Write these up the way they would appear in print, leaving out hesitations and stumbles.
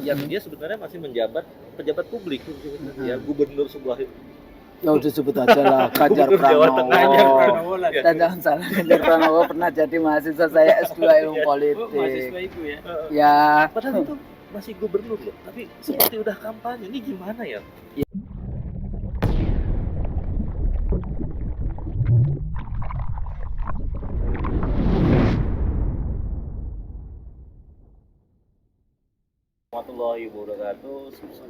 yang dia sebenarnya masih menjabat pejabat publik, ya gubernur sebuah Ya udah sebut aja lah, Ganjar gubernur Jawa Tengah. Pranowo. Ya. Dan jangan salah, Ganjar Pranowo pernah jadi mahasiswa saya S2 ilmu politik. Mahasiswa itu ya. Ya, Padahal itu masih gubernur loh, tapi seperti udah kampanye, ini gimana ya? Warahmatullahi wabarakatuh.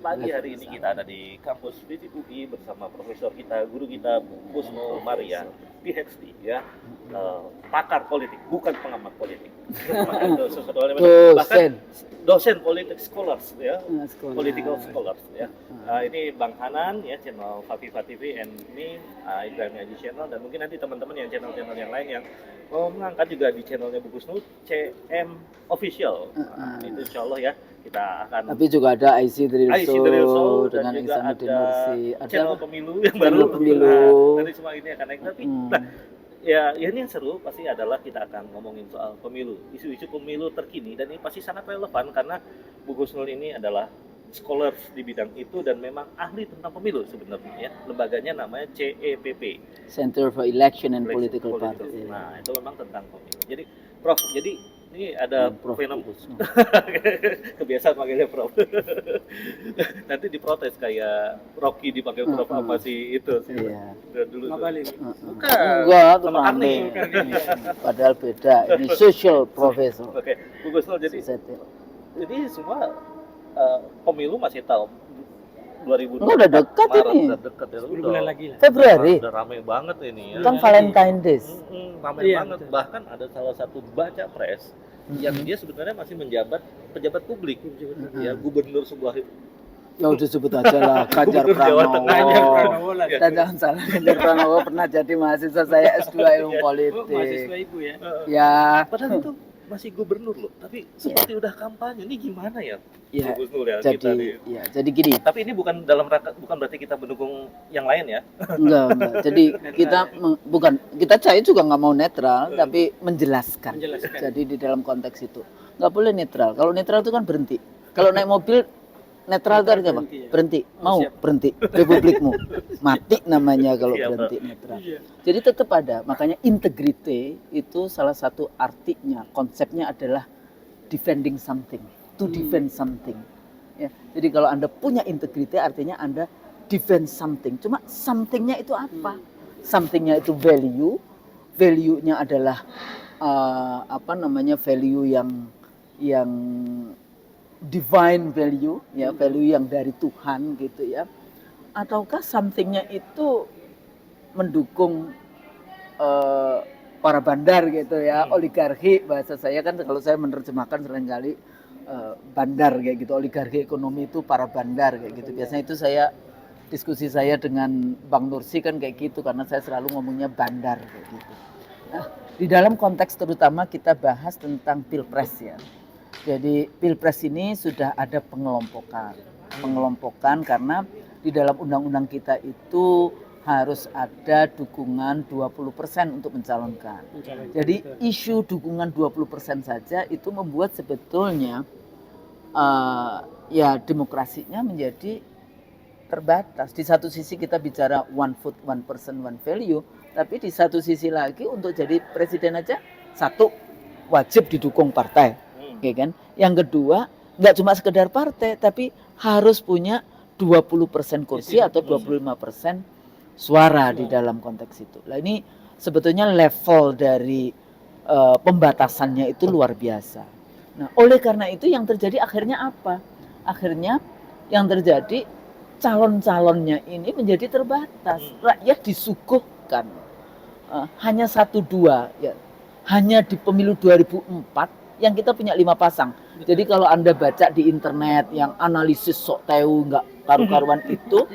Pagi hari ini kita ada di kampus FISIP UI bersama profesor kita, guru kita Busno Maria, PhD ya, pakar politik, bukan pengamat politik. Bahkan dosen politik scholars ya, political scholars ya. Ini Bang Hanan ya, channel Fafifa TV, and ini Ibrahim Haji channel, dan mungkin nanti teman-teman yang channel-channel yang lain yang mau mengangkat juga di channelnya Bu Busno, CM Official. Itu insya Allah ya kita akan. Tapi juga ada IC Drilso dengan dan juga Ihsanuddin ada Nursi. channel pemilu yang channel baru. pemilu. Nanti semua ini akan naik. Tapi ya ini yang seru pasti adalah kita akan ngomongin soal pemilu, isu-isu pemilu terkini, dan ini pasti sangat relevan karena Bu Gusnul ini adalah scholars di bidang itu dan memang ahli tentang pemilu sebenarnya ya. Lembaganya namanya CEPP, Center for Election and Political Parties. Nah, itu memang tentang pemilu. Jadi Prof, jadi ini ada fenomena kebiasaan manggilnya Prof. Nanti diprotes kayak Rocky dipanggil Prof apa sih itu sih. Iya. Dulu. Bukan. Enggak, sama Karni. Padahal beda. Ini social professor. Oke, Bu Gusnul, jadi semua pemilu masih tahu 2020. Udah dekat Maret, ini. Udah dekat ya. 10 bulan lagi lah. Februari. Udah rame banget ini ya. Kan Valentine Days. Rame Iya, banget. betul. Bahkan ada salah satu baca pres yang dia sebenarnya masih menjabat pejabat publik, ya gubernur sebuah. Ya udah sebut aja lah, Ganjar Gubernur Jawa Pranowo. Tengah. Ganjar Pranowo lah. Dan jangan salah, Ganjar Pranowo pernah jadi mahasiswa saya S2 ilmu politik. Mahasiswa ibu ya. Ya, Padahal itu masih gubernur loh, tapi seperti udah kampanye, ini gimana ya? ya, Bu Gusnul ya, kita jadi nih. ya, jadi gini. Tapi ini bukan dalam rangka, bukan berarti kita mendukung yang lain ya. Enggak. Jadi kita bukan, kita saya juga nggak mau netral, tapi menjelaskan. Jadi di dalam konteks itu nggak boleh netral. Kalau netral itu kan berhenti. Kalau naik mobil netral itu artinya apa? Berhenti. Mau berhenti. Republikmu mati namanya kalau berhenti netral. Jadi tetap ada. Makanya integrity itu salah satu artinya, konsepnya adalah defending something, to defend something. Ya. Jadi kalau Anda punya integrity artinya Anda defend something. Cuma somethingnya itu apa? Somethingnya itu value. Value-nya adalah value yang divine value, ya, value yang dari Tuhan gitu ya. Ataukah somethingnya itu mendukung para bandar gitu ya, oligarki, bahasa saya kan kalau saya menerjemahkan seringkali bandar kayak gitu, oligarki ekonomi itu para bandar kayak gitu. Biasanya itu diskusi saya dengan Bang Nursi kan kayak gitu, karena saya selalu ngomongnya bandar kayak gitu. Nah, di dalam konteks terutama kita bahas tentang pilpres ya. Jadi pilpres ini sudah ada pengelompokan karena di dalam undang-undang kita itu harus ada dukungan 20% untuk mencalonkan. Jadi isu dukungan 20% saja itu membuat sebetulnya ya demokrasinya menjadi terbatas. Di satu sisi kita bicara one vote, one person, one value, tapi di satu sisi lagi untuk jadi presiden aja satu wajib didukung partai, ya kan? Yang kedua nggak cuma sekedar partai, tapi harus punya 20% kursi atau 25% suara di dalam konteks itu. Nah ini sebetulnya level dari pembatasannya itu luar biasa. Nah oleh karena itu yang terjadi akhirnya apa? Akhirnya yang terjadi calon-calonnya ini menjadi terbatas. Rakyat disuguhkan hanya 1-2 ya. Hanya di pemilu 2004 yang kita punya 5 pasang. Jadi kalau Anda baca di internet yang analisis sok tahu nggak karu-karuan itu,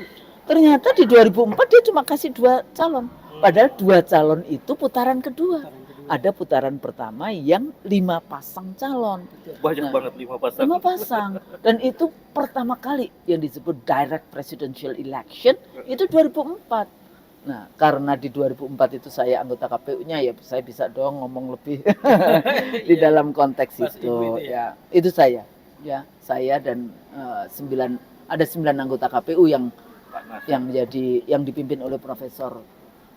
ternyata di 2004 dia cuma kasih 2 calon. Padahal 2 calon itu putaran kedua. Ada putaran pertama yang 5 pasang calon. Banyak banget 5 pasang. 5 pasang. Dan itu pertama kali yang disebut direct presidential election itu 2004. Nah, karena di 2004 itu saya anggota KPU-nya ya saya bisa dong ngomong lebih di dalam konteks itu ya. Itu saya. ya saya dan ada 9 anggota KPU yang dipimpin oleh Profesor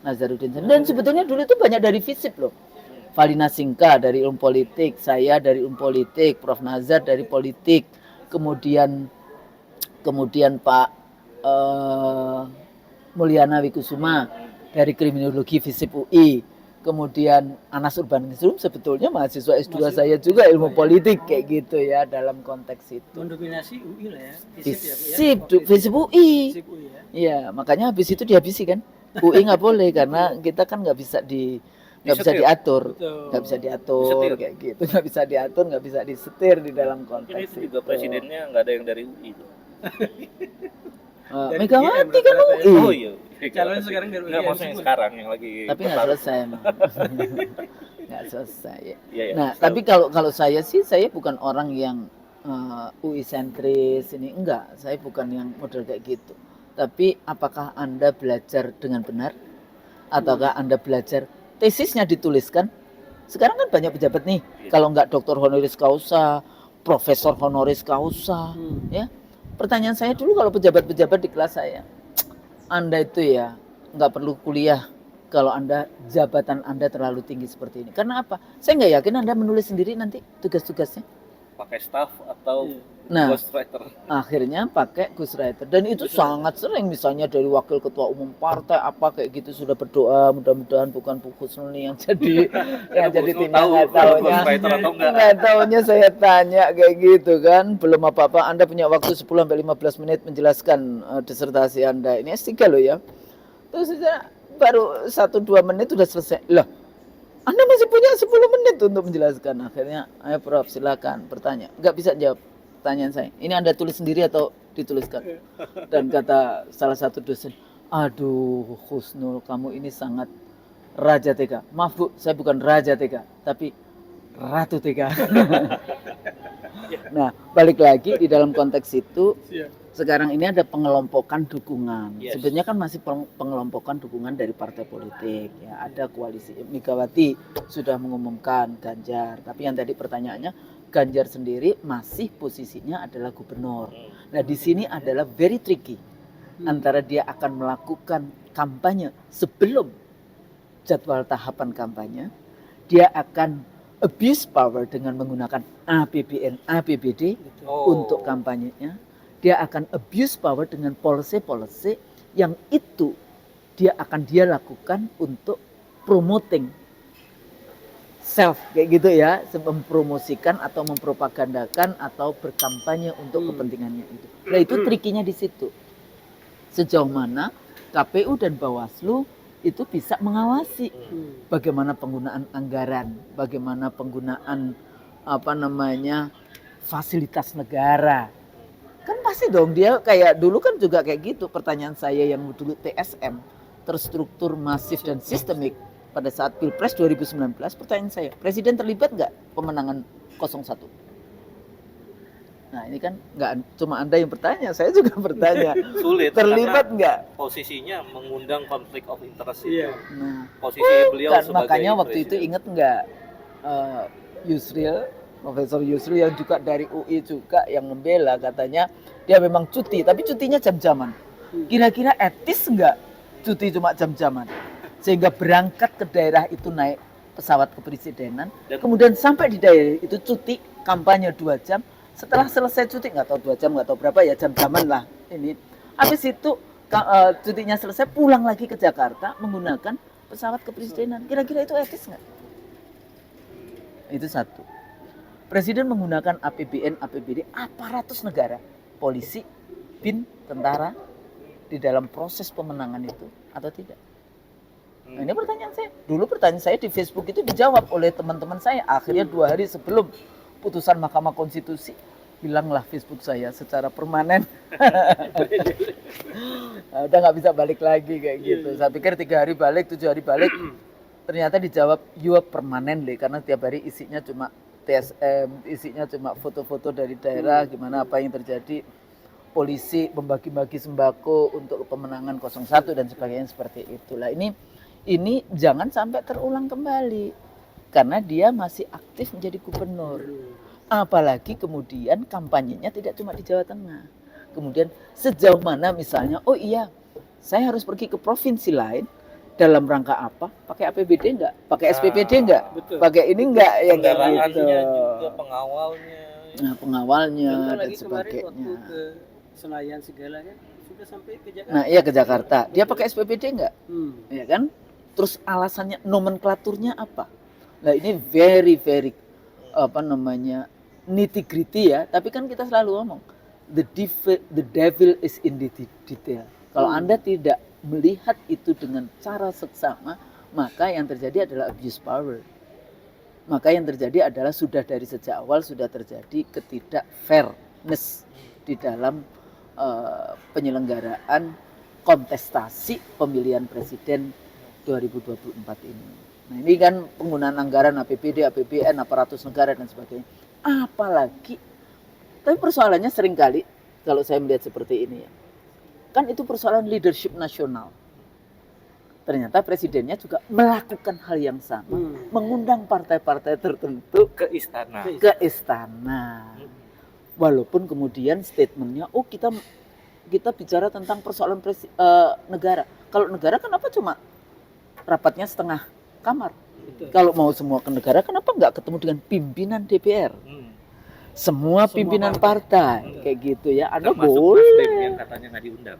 Nazarudin. Dan sebetulnya dulu itu banyak dari FISIP loh. Valina Singka dari Ilmu Politik, saya dari Ilmu Politik, Prof Nazar dari Politik, kemudian Pak Mulyana Wikusuma dari Kriminologi FISIP UI, kemudian Anas Urbaningsrum sebetulnya mahasiswa S2 saya juga Ilmu Politik kayak gitu ya dalam konteks itu. Mendominasi UI lah ya. FISIP UI. FISIP UI ya. Iya, makanya habis itu dihabisi kan. UI nggak boleh karena kita kan nggak bisa diatur, nggak bisa diatur kayak gitu, nggak bisa diatur, nggak bisa disetir di dalam konteks itu juga presidennya nggak ada yang dari UI itu. Megawati kan UI. Oh iya. Calonnya sekarang dari UI. Nggak, maksudnya sekarang yang lagi. Tapi nggak selesai emang. Nggak selesai. Ya, nah, tapi kalau saya sih, saya bukan orang yang UI sentris ini, enggak. Saya bukan yang model kayak gitu. Tapi apakah Anda belajar dengan benar? Ataukah Anda belajar tesisnya dituliskan? Sekarang kan banyak pejabat nih, kalau enggak doktor honoris causa, profesor honoris causa, ya. Pertanyaan saya dulu kalau pejabat-pejabat di kelas saya, Anda itu ya nggak perlu kuliah kalau Anda jabatan Anda terlalu tinggi seperti ini. Karena apa? Saya nggak yakin Anda menulis sendiri nanti tugas-tugasnya. Pakai staff atau ghostwriter. Akhirnya pakai ghostwriter. Dan itu sangat sering, misalnya dari wakil ketua umum partai apa kayak gitu sudah berdoa mudah-mudahan bukan Bu Husnul yang jadi timnya. Nggak taunya saya tanya kayak gitu kan, belum apa-apa Anda punya waktu 10-15 menit menjelaskan disertasi Anda. Ini S3 loh ya. Terus saya baru 1-2 menit sudah selesai. Loh, Anda masih punya 10 menit untuk menjelaskan. Akhirnya, ayo Prof, silakan bertanya. Nggak bisa jawab pertanyaan saya. Ini Anda tulis sendiri atau dituliskan? Dan kata salah satu dosen, aduh Husnul, kamu ini sangat Raja TK. Maaf Bu, saya bukan Raja TK, tapi Ratu TK. Nah, balik lagi di dalam konteks itu, sekarang ini ada pengelompokan dukungan. Sebenarnya kan masih pengelompokan dukungan dari partai politik. Ya, ada koalisi. Megawati sudah mengumumkan Ganjar. Tapi yang tadi pertanyaannya, Ganjar sendiri masih posisinya adalah gubernur. Nah, di sini adalah very tricky. Antara dia akan melakukan kampanye sebelum jadwal tahapan kampanye, dia akan abuse power dengan menggunakan APBN, APBD untuk kampanyenya. Dia akan abuse power dengan policy-policy yang itu dia lakukan untuk promoting self kayak gitu ya, mempromosikan atau mempropagandakan atau berkampanye untuk kepentingannya itu. Nah, itu trikinya di situ. Sejauh mana KPU dan Bawaslu itu bisa mengawasi bagaimana penggunaan anggaran, bagaimana penggunaan fasilitas negara. Kan pasti dong, dia kayak dulu kan juga kayak gitu. Pertanyaan saya yang dulu TSM, terstruktur, masif dan sistemik pada saat Pilpres 2019, pertanyaan saya, Presiden terlibat nggak pemenangan 01? Nah, ini kan nggak cuma Anda yang bertanya, saya juga bertanya. Sulit. Terlibat nggak? Posisinya mengundang konflik of interest. Nah, posisi beliau kan, sebagai makanya waktu presiden. itu ingat nggak Yusril, Profesor Yusril yang juga dari UI juga yang membela, katanya dia memang cuti, tapi cutinya jam-jaman. Kira-kira etis nggak cuti cuma jam-jaman? Sehingga berangkat ke daerah itu naik pesawat kepresidenan, kemudian sampai di daerah itu cuti kampanye 2 jam. Setelah selesai cuti, nggak tahu 2 jam, nggak tahu berapa ya, jam-jaman lah ini. Habis itu cutinya selesai, pulang lagi ke Jakarta menggunakan pesawat kepresidenan. Kira-kira itu etis nggak? Itu satu. Presiden menggunakan APBN, APBD, aparatus negara, polisi, BIN, tentara di dalam proses pemenangan itu atau tidak? Nah, ini pertanyaan saya. Dulu pertanyaan saya di Facebook itu dijawab oleh teman-teman saya. Akhirnya 2 hari sebelum putusan Mahkamah Konstitusi, hilanglah Facebook saya secara permanen. Udah nggak bisa balik lagi kayak gitu. Saya pikir 3 hari balik, 7 hari balik. Ternyata dijawab you permanently, karena tiap hari isinya cuma TSM, isinya cuma foto-foto dari daerah, gimana apa yang terjadi, polisi membagi-bagi sembako untuk pemenangan 01 dan sebagainya seperti itulah. Ini jangan sampai terulang kembali, karena dia masih aktif menjadi gubernur. Apalagi kemudian kampanyenya tidak cuma di Jawa Tengah. Kemudian sejauh mana misalnya, oh iya, saya harus pergi ke provinsi lain dalam rangka apa? Pakai APBD enggak? Pakai SPPD enggak? Betul. Pakai ini enggak? Ya kayak Kendaraannya gitu. juga, pengawalnya. Nah, pengawalnya Contoh dan lagi kemarin sebagainya. waktu ke Senayan segala kan sudah sampai ke Jakarta. Nah, iya ke Jakarta. Dia pakai SPPD enggak? Ya kan? Terus alasannya nomenklaturnya apa? Nah, ini very nitty-gritty ya, tapi kan kita selalu ngomong the devil is in the detail. Kalau Anda tidak melihat itu dengan cara seksama, maka yang terjadi adalah abuse power. Maka yang terjadi adalah sudah dari sejak awal sudah terjadi ketidak fairness di dalam penyelenggaraan kontestasi pemilihan presiden 2024 ini. Nah, ini kan penggunaan anggaran APBD, APBN, aparatus negara dan sebagainya. Apalagi, tapi persoalannya seringkali kalau saya melihat seperti ini ya, kan itu persoalan leadership nasional. Ternyata presidennya juga melakukan hal yang sama, mengundang partai-partai tertentu Ke istana. Walaupun kemudian statementnya, oh kita bicara tentang persoalan negara. Kalau negara kenapa cuma rapatnya setengah kamar? Betul. Kalau mau semua ke negara, kenapa nggak ketemu dengan pimpinan DPR? Semua pimpinan partai kayak gitu ya. Anda Termasuk boleh. Nasdem yang katanya nggak diundang.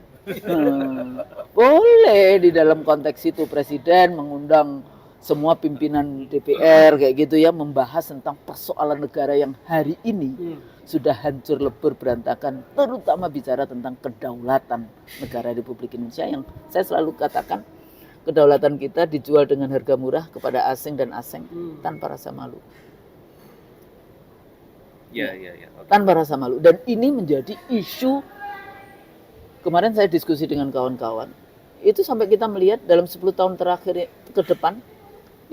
Boleh di dalam konteks itu presiden mengundang semua pimpinan DPR kayak gitu ya, membahas tentang persoalan negara yang hari ini sudah hancur lebur berantakan, terutama bicara tentang kedaulatan negara Republik Indonesia yang saya selalu katakan kedaulatan kita dijual dengan harga murah kepada asing dan asing tanpa rasa malu. Ya. Okay. Tanpa rasa malu. Dan ini menjadi isu. Kemarin saya diskusi dengan kawan-kawan. Itu sampai kita melihat dalam 10 tahun terakhir ke depan,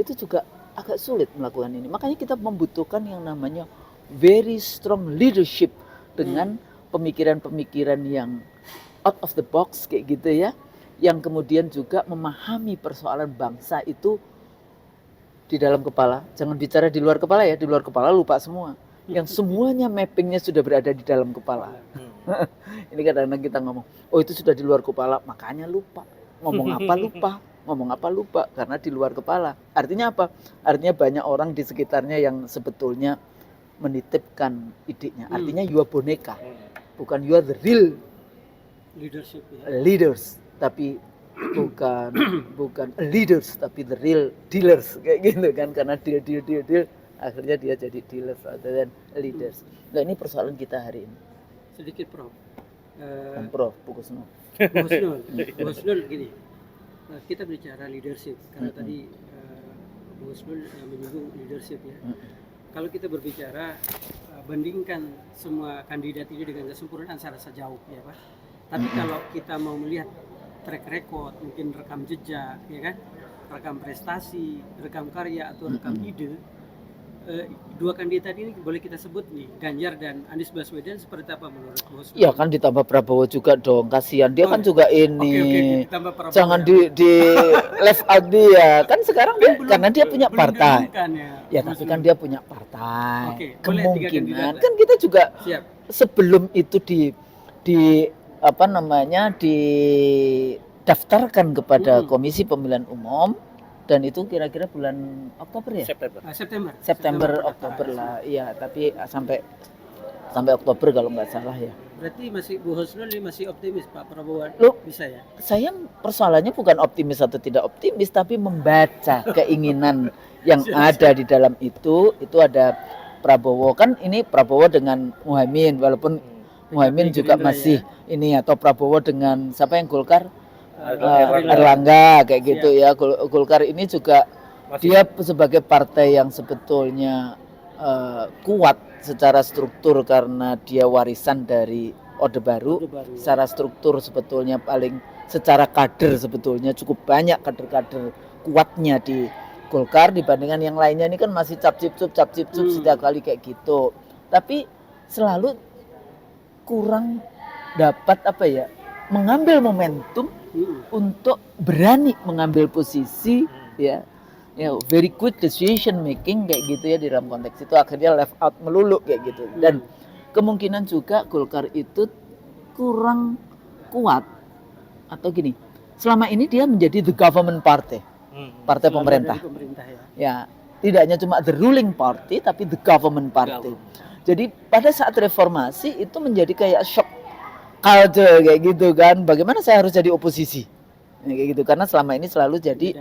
itu juga agak sulit melakukan ini. Makanya kita membutuhkan yang namanya very strong leadership dengan pemikiran-pemikiran yang out of the box kayak gitu ya. Yang kemudian juga memahami persoalan bangsa itu di dalam kepala. Jangan bicara di luar kepala ya, di luar kepala lupa semua. Yang semuanya mappingnya sudah berada di dalam kepala. Ini kadang-kadang kita ngomong, oh itu sudah di luar kepala, makanya lupa. Ngomong apa lupa, karena di luar kepala. Artinya apa? Artinya banyak orang di sekitarnya yang sebetulnya menitipkan idenya. Artinya you are boneka, bukan you are the real Leadership ya. leaders, tapi bukan leaders, tapi the real dealers kayak gitu kan, karena deal akhirnya dia jadi dealers rather than leaders. Nah ini persoalan kita hari ini. Sedikit Prof. Prof. Bukusno. Bu Husnul gini, kita bicara leadership karena tadi Bu Husnul menyinggung leadership ya. Kalau kita berbicara bandingkan semua kandidat ini dengan kesempurnaan saya rasa jauh ya Pak. Tapi kalau kita mau melihat track record, mungkin rekam jejak, ya kan, rekam prestasi, rekam karya atau rekam ide, dua kandidat ini boleh kita sebut nih, Ganjar dan Anies Baswedan seperti apa menurut Bos? Ya kan ditambah Prabowo juga dong, kasihan dia kan juga ini. Oke, ditambah Prabowo jangan ya. di left out dia. Kan sekarang dia karena dia punya partai. Ya tapi kan dia punya partai. Kemungkinan kan kita juga siap. Sebelum itu didaftarkan kepada Komisi Pemilihan Umum. Dan itu kira-kira bulan Oktober ya? September Oktober lah. Iya, tapi sampai Oktober kalau nggak salah ya. Berarti masih Bu Husnul ini masih optimis Pak Prabowo bisa ya? Saya persoalannya bukan optimis atau tidak optimis, tapi membaca keinginan yang ada di dalam itu ada Prabowo. Kan ini Prabowo dengan Muhaimin, walaupun Muhaimin juga masih ini, atau Prabowo dengan siapa yang Golkar? Erlangga kayak gitu ya. Golkar ini juga dia sebagai partai yang sebetulnya kuat secara struktur karena dia warisan dari Orde Baru. Secara struktur sebetulnya secara kader sebetulnya cukup banyak kader-kader kuatnya di Golkar dibandingkan yang lainnya. Ini kan masih cap cip cup setiap kali kayak gitu. Tapi selalu kurang dapat mengambil momentum untuk berani mengambil posisi ya ya very quick decision making kayak gitu ya di dalam konteks itu, akhirnya left out melulu kayak gitu. Dan kemungkinan juga Golkar itu kurang kuat atau gini, selama ini dia menjadi the government party, partai Selalu pemerintah. ada di pemerintah ya. Ya, tidak hanya cuma the ruling party tapi the government party. Jadi pada saat reformasi itu menjadi kayak shock culture kayak gitu kan. Bagaimana saya harus jadi oposisi? Ya, kayak gitu, karena selama ini selalu jadi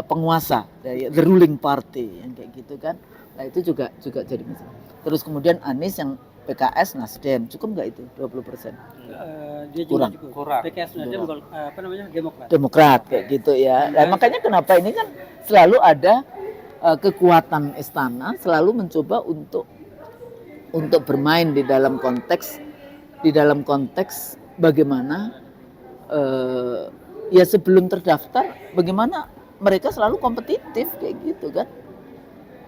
penguasa dari the ruling party yang kayak gitu kan. Nah, itu juga jadi masalah. Terus kemudian Anies yang PKS Nasdem, cukup nggak itu 20%? Dia juga kurang. PKS Nasdem Demokrat kayak gitu ya. Nah, makanya kenapa ini kan selalu ada kekuatan istana selalu mencoba untuk bermain di dalam konteks bagaimana ya sebelum terdaftar bagaimana mereka selalu kompetitif kayak gitu kan.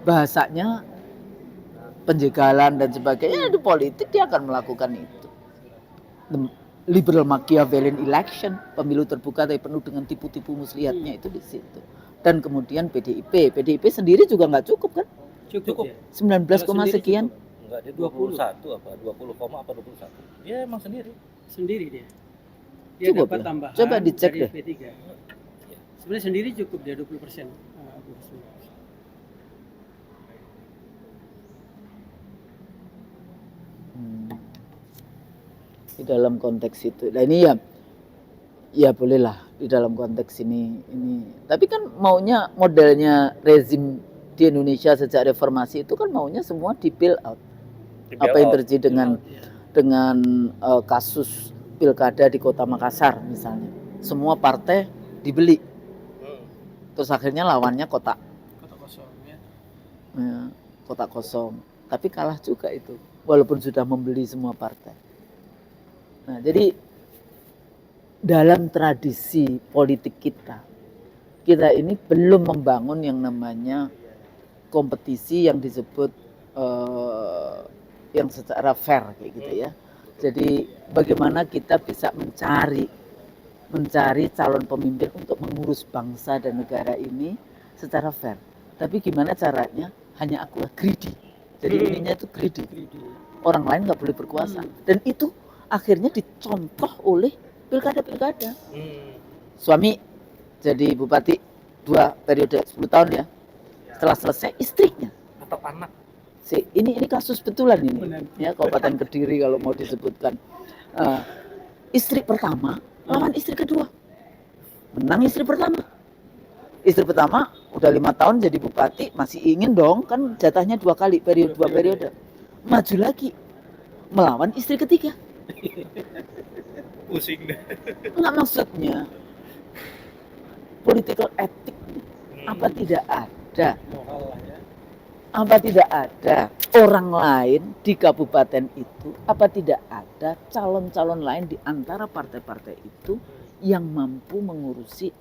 Bahasanya penjegalan dan sebagainya di politik dia akan melakukan itu. The liberal Machiavellian election, pemilu terbuka tapi penuh dengan tipu-tipu muslihatnya itu di situ. Dan kemudian PDIP sendiri juga nggak cukup kan? Cukup. 19, sekian. Enggak, dia 21 apa 20, apa 21. Dia emang sendiri dia. Dia cukup dapat ya? tambahan. Coba dicek dari deh. P3. Sebenarnya sendiri cukup dia 20%. Di dalam konteks itu. Nah ini ya bolehlah di dalam konteks ini. Tapi kan maunya modelnya rezim di Indonesia sejak reformasi itu kan maunya semua di bail out. Apa yang terjadi dengan kasus pilkada di Kota Makassar misalnya. Semua partai dibeli. Terus akhirnya lawannya kota kosong ya. Kota kosong. Tapi kalah juga itu walaupun sudah membeli semua partai. Nah, jadi dalam tradisi politik kita ini belum membangun yang namanya kompetisi yang disebut yang secara fair kayak gitu ya. Jadi bagaimana kita bisa mencari calon pemimpin untuk mengurus bangsa dan negara ini secara fair. Tapi gimana caranya? Hanya akulah greedy. Jadi ininya itu greedy. Orang lain nggak boleh berkuasa. Dan itu akhirnya dicontoh oleh pilkada. Suami jadi bupati 2 periode 10 tahun ya. Setelah selesai istrinya atau anak. Ini kasus betulan ini. Ya, Kabupaten Kediri kalau mau disebutkan. Istri pertama lawan istri kedua. Menang istri pertama. Istri pertama udah 5 tahun jadi bupati, masih ingin dong kan jatahnya 2 kali, 2 periode. Maju lagi melawan istri ketiga. Pusing deh. Enggak, maksudnya political ethic apa tidak ada? Apa tidak ada orang lain di kabupaten itu? Apa tidak ada calon-calon lain di antara partai-partai itu yang mampu mengurusi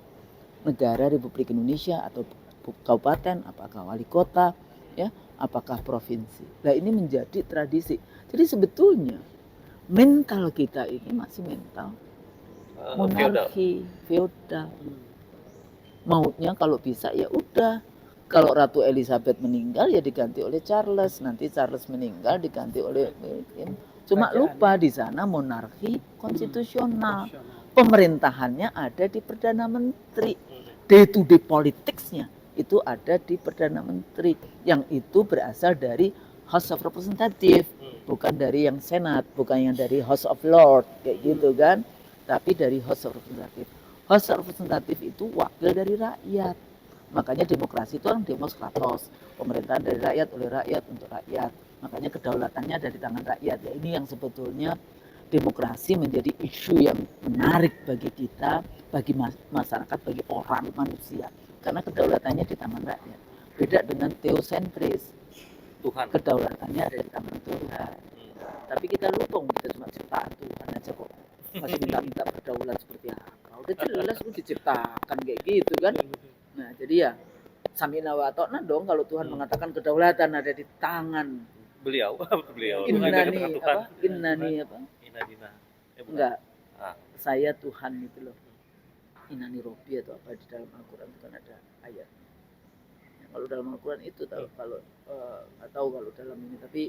negara Republik Indonesia atau kabupaten, apakah wali kota, ya, apakah provinsi? Nah, ini menjadi tradisi. Jadi sebetulnya mental kita ini masih mental monarki feodal. Maunya kalau bisa ya udah, kalau Ratu Elizabeth meninggal ya diganti oleh Charles, nanti Charles meninggal diganti oleh William. Cuma lupa di sana monarki konstitusional, pemerintahannya ada di Perdana Menteri, day to day politicsnya itu ada di Perdana Menteri, yang itu berasal dari House of Representative, bukan dari yang Senat, bukan yang dari House of Lords kayak gitu kan, tapi dari House of Representative. House of Representative itu wakil dari rakyat. Makanya demokrasi itu orang demos kratos, pemerintahan dari rakyat, oleh rakyat, untuk rakyat. Makanya kedaulatannya ada di tangan rakyat. Ya, ini yang sebetulnya demokrasi menjadi isu yang menarik bagi kita, bagi masyarakat, bagi orang manusia. Karena kedaulatannya di tangan rakyat. Beda dengan teosentris. Tuhan. Kedaulatannya ada di tangan Tuhan. Tapi kita lupa, kita cuma ciptaan Tuhan aja kok. Masih minta berdaulat seperti apa. Udah jelas udah diciptakan kayak gitu kan. Nah, jadi ya samina wa ta'na dong kalau Tuhan mengatakan kedaulatan ada di tangan beliau. Innani apa? Enggak. Saya Tuhan itu loh. Inani Robi atau apa di dalam Al-Qur'an itu kan ada ayat. Kalau dalam Al-Quran itu tahu, kalau nggak tahu kalau dalam ini, tapi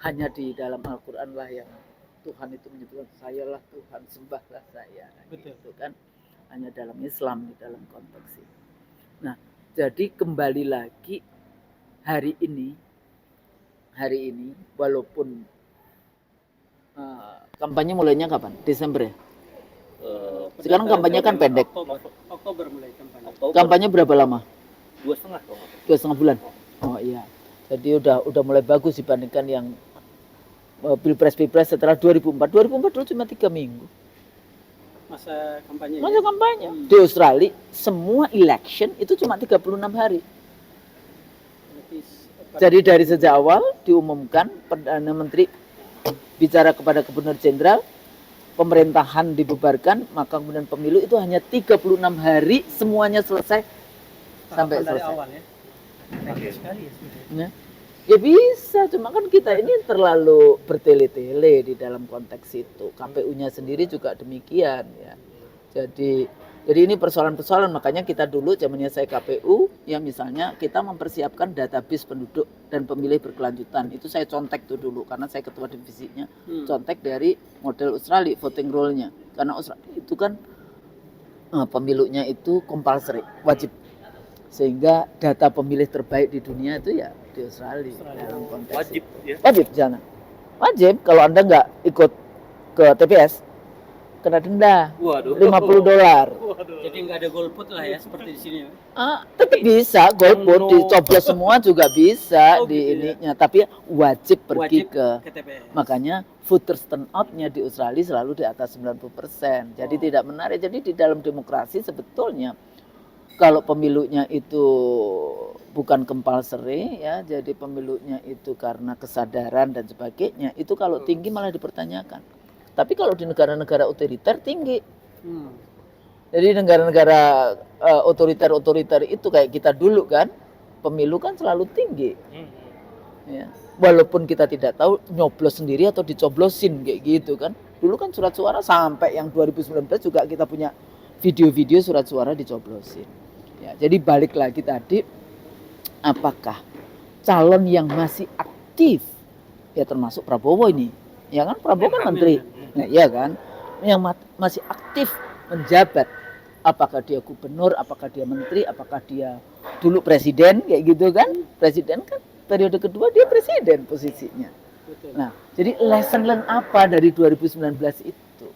hanya di dalam Al-Quran lah yang Tuhan itu menyebutkan sayalah Tuhan, sembahlah saya. Betul. Gitu kan, hanya dalam Islam, di dalam konteks ini. Nah, jadi kembali lagi hari ini walaupun kampanye mulainya kapan? Desember ya? Sekarang kampanye kan pendek. Oktober mulai kampanye. Kampanye berapa lama? 2,5 kalau 2,5 bulan. Oh iya. Jadi udah mulai bagus dibandingkan yang pilpres setelah 2004. 2004 dulu cuma 3 minggu. Masa kampanye. Masa kampanye. Di Australia semua election itu cuma 36 hari. Jadi dari sejak awal diumumkan Perdana Menteri bicara kepada Gubernur Jenderal, pemerintahan dibubarkan, maka kemudian pemilu itu hanya 36 hari semuanya selesai sampai dari selesai. awal ya. Bagus sekali ya sebenarnya. Ya bisa, cuma kan kita ini terlalu bertele-tele di dalam konteks itu. KPU-nya sendiri juga demikian ya. Jadi ini persoalan-persoalan, makanya kita dulu zamannya saya KPU, ya misalnya kita mempersiapkan database penduduk dan pemilih berkelanjutan. Itu saya contek tuh dulu karena saya ketua divisinya. Contek dari model Australia voting roll-nya. Karena Australia itu kan pemilunya itu compulsory, wajib. Sehingga data pemilih terbaik di dunia itu ya di Australia. Dalam konteks wajib ya. Wajib jangan. Wajib kalau Anda nggak ikut ke TPS kena denda. Waduh. $50. Waduh. Jadi nggak ada golput lah ya seperti di sini. Tetap bisa golput dicoblos semua juga bisa Oh, di gitu ya. ininya, tapi wajib pergi Wajib ke ke TPS. makanya voters turnout-nya di Australia selalu di atas 90%. Jadi tidak menarik. Jadi di dalam demokrasi sebetulnya kalau pemilunya itu bukan compulsory ya, jadi pemilunya itu karena kesadaran dan sebagainya, itu kalau tinggi malah dipertanyakan. Tapi kalau di negara-negara otoriter tinggi. Jadi negara-negara otoriter itu kayak kita dulu kan, pemilu kan selalu tinggi. Ya. Walaupun kita tidak tahu nyoblos sendiri atau dicoblosin kayak gitu kan. Dulu kan surat suara sampai yang 2019 juga kita punya video-video surat suara dicoblosin. Ya, jadi balik lagi tadi, apakah calon yang masih aktif, ya termasuk Prabowo ini, ya kan Prabowo kan menteri, nah, ya kan, yang masih aktif menjabat, apakah dia gubernur, apakah dia menteri, apakah dia dulu presiden, kayak gitu kan, presiden kan periode kedua dia presiden posisinya. Betul. Nah, jadi lesson learn apa dari 2019 itu?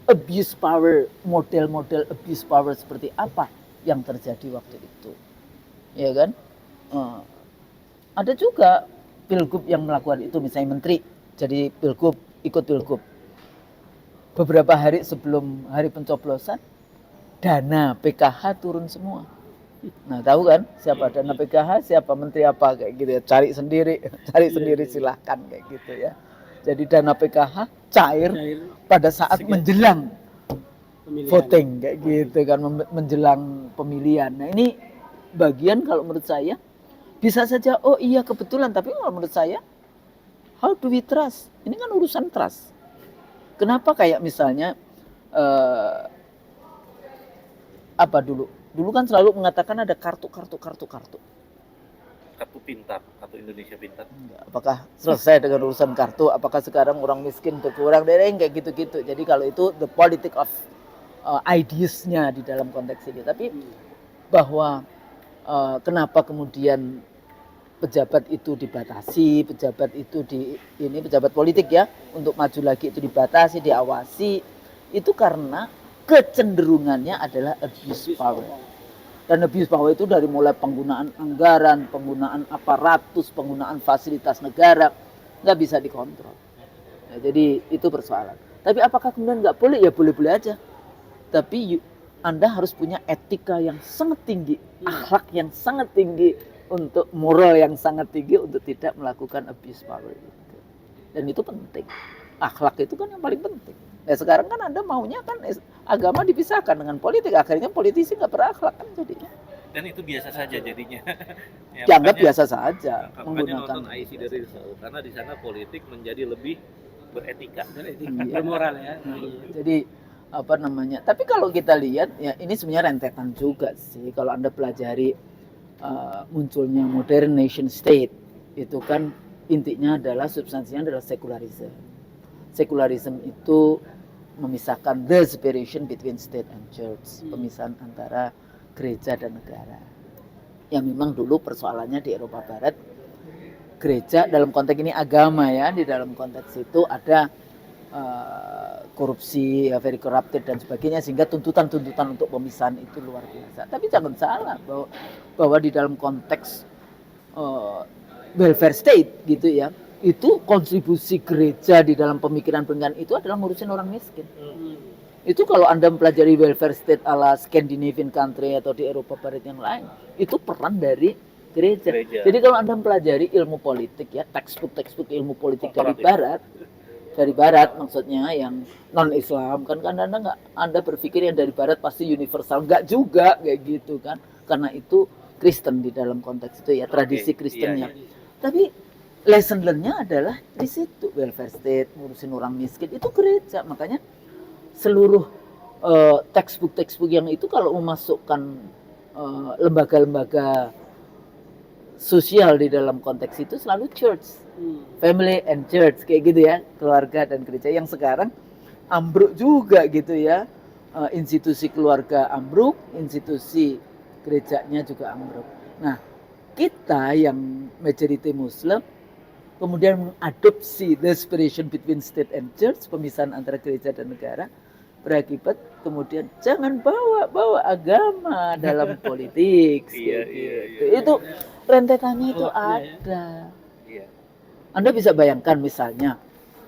Abuse power, model-model abuse power seperti apa yang terjadi waktu itu, ya kan? Ada juga pilgub yang melakukan itu, misalnya menteri jadi pilgub, ikut pilgub. Beberapa hari sebelum hari pencoblosan, dana PKH turun semua. Nah, tahu kan siapa dana PKH, siapa menteri apa kayak gitu ya, cari sendiri silahkan kayak gitu ya. Jadi dana PKH cair pada saat menjelang pemilihan. Voting kayak gitu kan, menjelang pemilihan. Nah ini bagian kalau menurut saya bisa saja oh iya kebetulan, tapi kalau menurut saya how do we trust? Ini kan urusan trust. Kenapa kayak misalnya apa dulu kan selalu mengatakan ada kartu pintar, kartu Indonesia Pintar. Apakah selesai dengan urusan kartu? Apakah sekarang orang miskin berkurang? Kayak gitu-gitu. Jadi kalau itu the politics of ideas-nya di dalam konteks ini. Tapi bahwa kenapa kemudian pejabat itu dibatasi, pejabat itu pejabat politik ya, untuk maju lagi itu dibatasi, diawasi, itu karena kecenderungannya adalah abuse power. Dan abuse power itu dari mulai penggunaan anggaran, penggunaan aparatus, penggunaan fasilitas negara, nggak bisa dikontrol. Nah, jadi itu persoalan. Tapi apakah kemudian nggak boleh? Ya boleh-boleh aja. Tapi Anda harus punya etika yang sangat tinggi, akhlak yang sangat tinggi, untuk moral yang sangat tinggi untuk tidak melakukan abuse power itu. Dan itu penting. Akhlak itu kan yang paling penting. Nah sekarang kan Anda maunya kan agama dipisahkan dengan politik, akhirnya politisi nggak berakhlak kan jadinya. Dan itu biasa saja jadinya. Ya, dianggap biasa saja menggunakan nonton IC dari Rizal, karena di sana politik menjadi lebih beretika, bermoral ya. Jadi apa namanya? Tapi kalau kita lihat ya ini sebenarnya rentetan juga sih kalau Anda pelajari munculnya modern nation state itu kan intinya adalah substansinya adalah sekularisme. Sekularisme itu memisahkan the separation between state and church, pemisahan antara gereja dan negara. Yang memang dulu persoalannya di Eropa Barat, gereja dalam konteks ini agama ya, di dalam konteks itu ada korupsi, very corrupted dan sebagainya, sehingga tuntutan-tuntutan untuk pemisahan itu luar biasa. Tapi jangan salah bahwa di dalam konteks welfare state gitu ya, itu kontribusi gereja di dalam pemikiran itu adalah ngurusin orang miskin. Itu kalau Anda mempelajari welfare state ala Scandinavian country atau di Eropa Barat yang lain, itu peran dari gereja. Jadi kalau Anda mempelajari ilmu politik ya, textbook ilmu politik dari barat maksudnya yang non Islam kan Anda berpikir yang dari barat pasti universal, enggak juga kayak gitu kan, karena itu Kristen di dalam konteks itu ya, tradisi Kristennya. Tapi lesson learn-nya adalah di situ, welfare state, ngurusin orang miskin itu gereja. Makanya seluruh textbook yang itu kalau memasukkan lembaga-lembaga sosial di dalam konteks itu selalu church, family and church kayak gitu ya, keluarga dan gereja. Yang sekarang ambruk juga gitu ya, institusi keluarga ambruk, institusi gerejanya juga ambruk. Nah, kita yang majority Muslim kemudian mengadopsi the separation between state and church, pemisahan antara gereja dan negara, berakibat kemudian jangan bawa agama dalam politik. Itu rentetannya itu ada. Anda bisa bayangkan misalnya,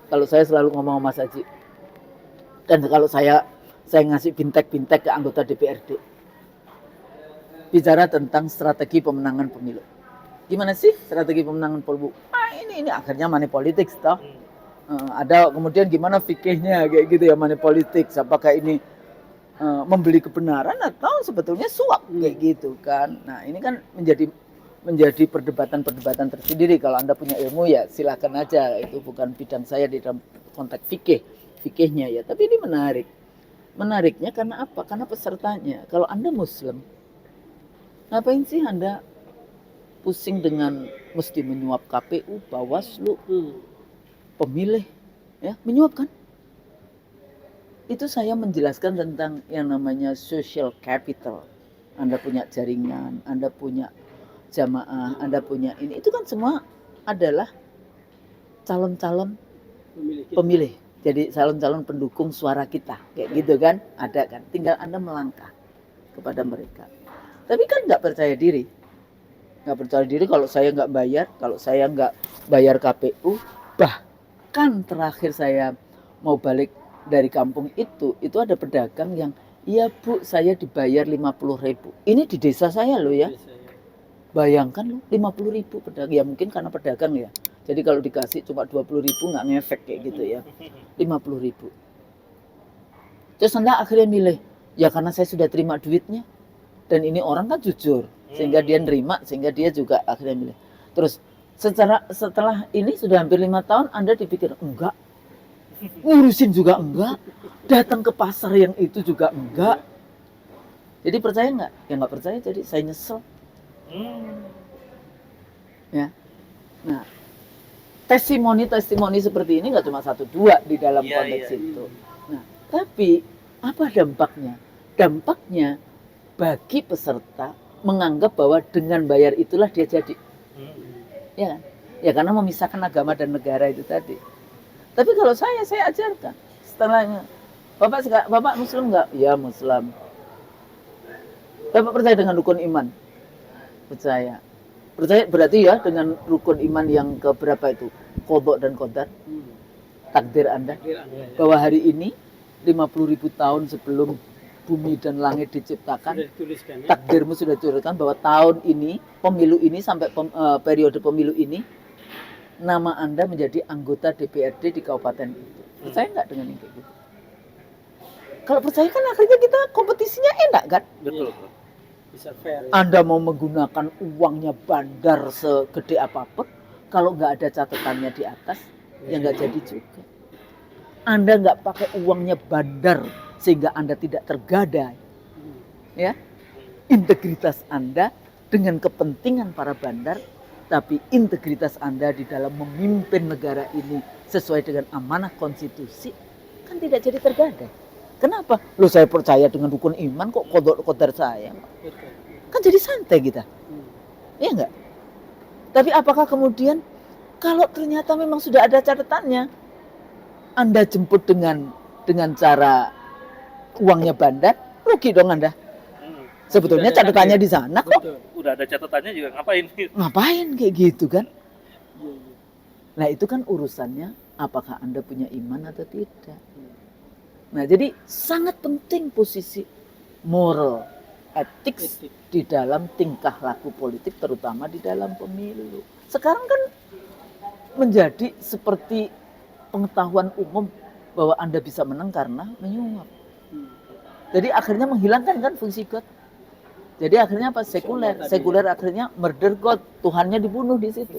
kalau saya selalu ngomong sama Mas Haji, dan kalau saya ngasih bintek ke anggota DPRD, bicara tentang strategi pemenangan pemilu. Gimana sih strategi pemenangan pemilu? Ini akhirnya money politics toh. Ada kemudian gimana fikihnya kayak gitu ya, money politics. Apakah ini membeli kebenaran atau sebetulnya suap kayak gitu kan? Nah ini kan menjadi perdebatan tersendiri. Kalau Anda punya ilmu ya silakan aja. Itu bukan bidang saya di dalam konteks fikihnya ya. Tapi ini menarik. Menariknya karena apa? Karena pesertanya. Kalau Anda Muslim, ngapain sih Anda pusing dengan mesti menyuap KPU, Bawaslu, pemilih, ya menyuap kan? Itu saya menjelaskan tentang yang namanya social capital. Anda punya jaringan, Anda punya jamaah, Anda punya ini. Itu kan semua adalah calon-calon pemilih. Jadi calon-calon pendukung suara kita, kayak gitu kan? Ada kan? Tinggal Anda melangkah kepada mereka. Tapi kan nggak percaya diri. Nggak percaya diri kalau saya nggak bayar KPU. Bahkan terakhir saya mau balik dari kampung itu ada pedagang yang, iya Bu, saya dibayar 50.000. Ini di desa saya loh ya. Bayangkan loh, 50.000 pedagang. Ya mungkin karena pedagang ya. Jadi kalau dikasih cuma 20.000 nggak ngefek kayak gitu ya. 50.000. Terus Anda akhirnya milih, ya karena saya sudah terima duitnya. Dan ini orang kan jujur, sehingga dia nerima, sehingga dia juga akhirnya milih. Terus setelah ini sudah hampir 5 tahun, Anda dipikir enggak, ngurusin juga enggak, datang ke pasar yang itu juga enggak. Jadi percaya enggak? Ya enggak percaya, jadi saya nyesel. Ya, nah testimoni seperti ini enggak cuma 1-2 di dalam konteks itu. Nah, tapi apa dampaknya? Dampaknya bagi peserta menganggap bahwa dengan bayar itulah dia jadi. Ya kan? Ya karena memisahkan agama dan negara itu tadi. Tapi kalau saya ajarkan setelahnya, Bapak Muslim enggak? Ya Muslim. Bapak percaya dengan rukun iman? Percaya. Percaya berarti ya dengan rukun iman yang keberapa itu? Qadha dan qadar. Takdir Anda. Bahwa hari ini 50.000 tahun sebelum bumi dan langit diciptakan, takdirmu sudah dituliskan bahwa tahun ini, pemilu ini sampai periode pemilu ini, nama Anda menjadi anggota DPRD di kabupaten itu. Percaya nggak dengan yang kayak gitu? Kalau percaya kan akhirnya kita kompetisinya enak kan? Betul. Bisa fair. Anda mau menggunakan uangnya bandar segede apapun, kalau nggak ada catatannya di atas, ya nggak jadi juga. Anda nggak pakai uangnya bandar sehingga Anda tidak tergadai, ya, integritas Anda dengan kepentingan para bandar, tapi integritas Anda di dalam memimpin negara ini sesuai dengan amanah konstitusi, kan tidak jadi tergadai. Kenapa? Loh, saya percaya dengan rukun iman kok kodar saya. Kan jadi santai kita. Iya enggak? Tapi apakah kemudian kalau ternyata memang sudah ada catatannya, Anda jemput dengan cara uangnya bandar, rugi dong Anda. Sebetulnya catatannya di sana kok. Udah ada catatannya juga ngapain? Ngapain kayak gitu kan? Nah itu kan urusannya apakah Anda punya iman atau tidak. Nah jadi sangat penting posisi moral, ethics di dalam tingkah laku politik, terutama di dalam pemilu. Sekarang kan menjadi seperti pengetahuan umum bahwa Anda bisa menang karena menyuap. Jadi akhirnya menghilangkan kan fungsi God. Jadi akhirnya apa? Sekuler akhirnya murder God, Tuhannya dibunuh di situ.